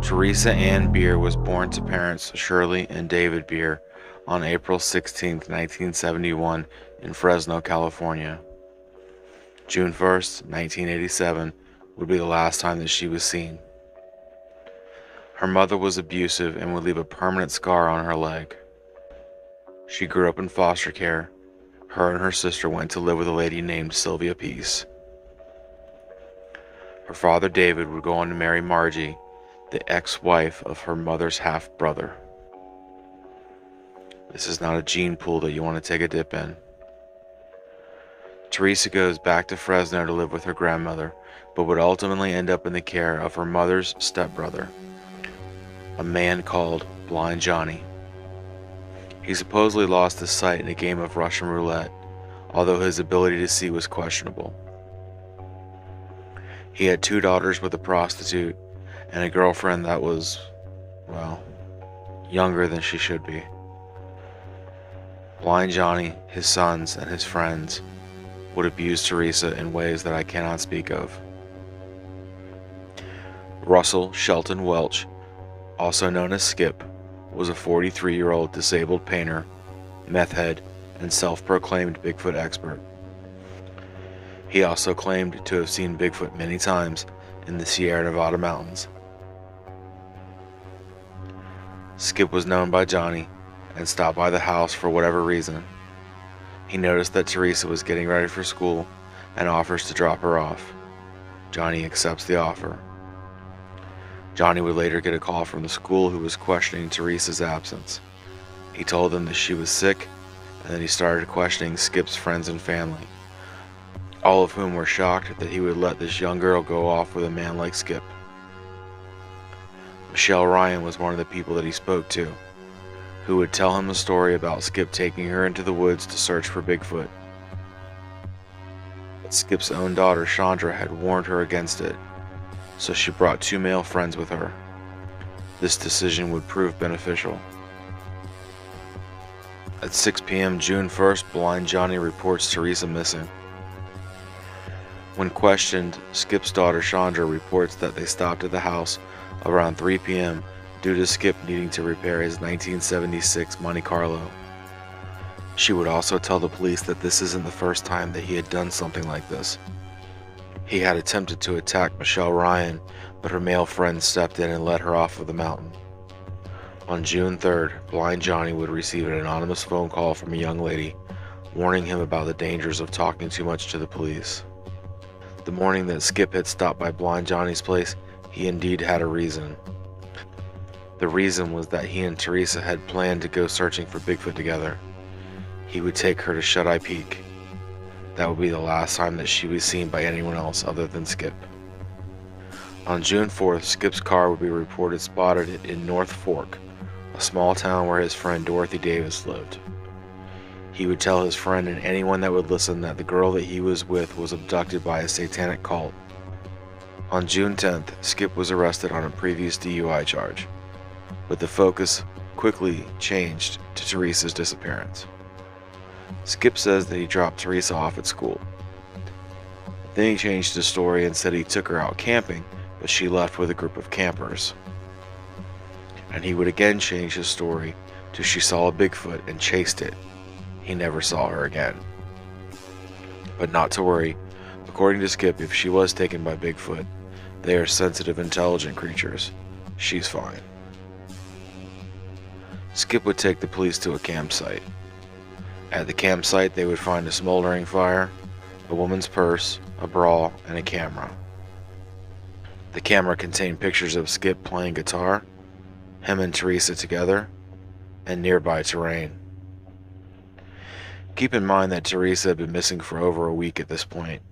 Teresa Ann Beer was born to parents Shirley and David Beer on April 16, 1971 in Fresno, California. June 1st, 1987 would be the last time that she was seen. Her mother was abusive and would leave a permanent scar on her leg. She grew up in foster care. Her and her sister went to live with a lady named Sylvia Peace. Her father David would go on to marry Margie, the ex-wife of her mother's half-brother. This is not a gene pool that you want to take a dip in. Teresa goes back to Fresno to live with her grandmother, but would ultimately end up in the care of her mother's stepbrother, a man called Blind Johnny. He supposedly lost his sight in a game of Russian roulette, although his ability to see was questionable. He had 2 daughters with a prostitute and a girlfriend that was, well, younger than she should be. Blind Johnny, his sons, and his friends would abuse Teresa in ways that I cannot speak of. Russell Shelton Welch, also known as Skip, was a 43-year-old disabled painter, meth head, and self-proclaimed Bigfoot expert. He also claimed to have seen Bigfoot many times in the Sierra Nevada mountains. Skip was known by Johnny and stopped by the house for whatever reason. He noticed that Teresa was getting ready for school and offers to drop her off. Johnny accepts the offer. Johnny would later get a call from the school who was questioning Teresa's absence. He told them that she was sick, and then he started questioning Skip's friends and family, all of whom were shocked that he would let this young girl go off with a man like Skip. Michelle Ryan was one of the people that he spoke to, who would tell him the story about Skip taking her into the woods to search for Bigfoot. But Skip's own daughter Chandra had warned her against it, so she brought 2 male friends with her. This decision would prove beneficial. At 6 p.m. June 1st, Blind Johnny reports Teresa missing. When questioned, Skip's daughter Chandra reports that they stopped at the house around 3 p.m. due to Skip needing to repair his 1976 Monte Carlo. She would also tell the police that this isn't the first time that he had done something like this. He had attempted to attack Michelle Ryan, but her male friend stepped in and led her off of the mountain. On June 3rd, Blind Johnny would receive an anonymous phone call from a young lady, warning him about the dangers of talking too much to the police. The morning that Skip had stopped by Blind Johnny's place, he indeed had a reason. The reason was that he and Teresa had planned to go searching for Bigfoot together. He would take her to Shut-Eye Peak. That would be the last time that she was seen by anyone else other than Skip. On June 4th, Skip's car would be reported spotted in North Fork, a small town where his friend Dorothy Davis lived. He would tell his friend and anyone that would listen that the girl that he was with was abducted by a satanic cult. On June 10th, Skip was arrested on a previous DUI charge, but the focus quickly changed to Teresa's disappearance. Skip says that he dropped Teresa off at school. Then he changed his story and said he took her out camping, but she left with a group of campers. And he would again change his story to she saw a Bigfoot and chased it. He never saw her again. But not to worry, according to Skip, if she was taken by Bigfoot, they are sensitive, intelligent creatures. She's fine. Skip would take the police to a campsite. At the campsite, they would find a smoldering fire, a woman's purse, a bra, and a camera. The camera contained pictures of Skip playing guitar, him and Teresa together, and nearby terrain. Keep in mind that Teresa had been missing for over a week at this point,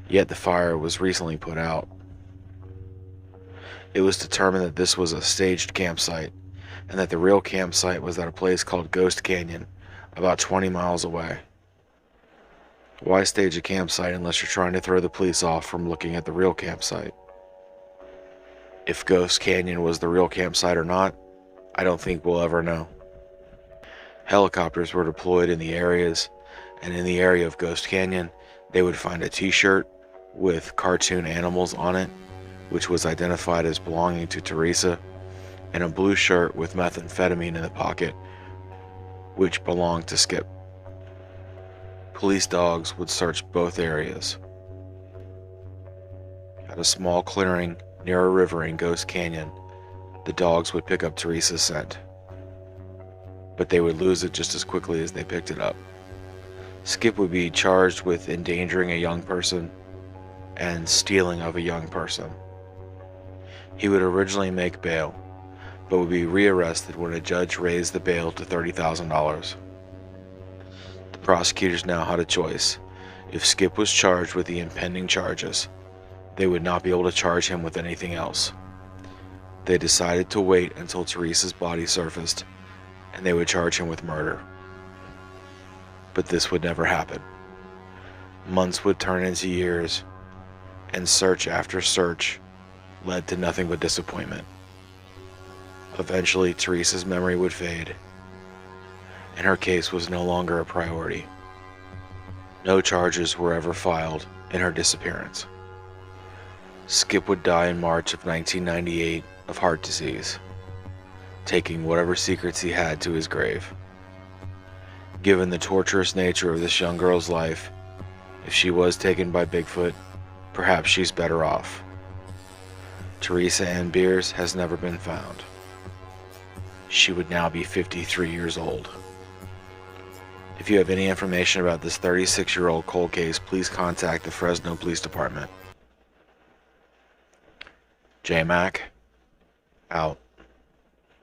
yet the fire was recently put out. It was determined that this was a staged campsite, and that the real campsite was at a place called Ghost Canyon, about 20 miles away. Why stage a campsite unless you're trying to throw the police off from looking at the real campsite? If Ghost Canyon was the real campsite or not, I don't think we'll ever know. Helicopters were deployed in the areas, and in the area of Ghost Canyon, they would find a t-shirt with cartoon animals on it, which was identified as belonging to Teresa, and a blue shirt with methamphetamine in the pocket, which belonged to Skip. Police dogs would search both areas. At a small clearing near a river in Ghost Canyon, the dogs would pick up Teresa's scent, but they would lose it just as quickly as they picked it up. Skip would be charged with endangering a young person and stealing of a young person. He would originally make bail, but would be rearrested when a judge raised the bail to $30,000. The prosecutors now had a choice. If Skip was charged with the impending charges, they would not be able to charge him with anything else. They decided to wait until Teresa's body surfaced, and they would charge him with murder. But this would never happen. Months would turn into years, and search after search led to nothing but disappointment. Eventually, Teresa's memory would fade, and her case was no longer a priority. No charges were ever filed in her disappearance. Skip would die in March of 1998 of heart disease, taking whatever secrets he had to his grave. Given the torturous nature of this young girl's life, if she was taken by Bigfoot, perhaps she's better off. Teresa Ann Beers has never been found. She would now be 53 years old. If you have any information about this 36-year-old cold case, please contact the Fresno Police Department. J Mac, out.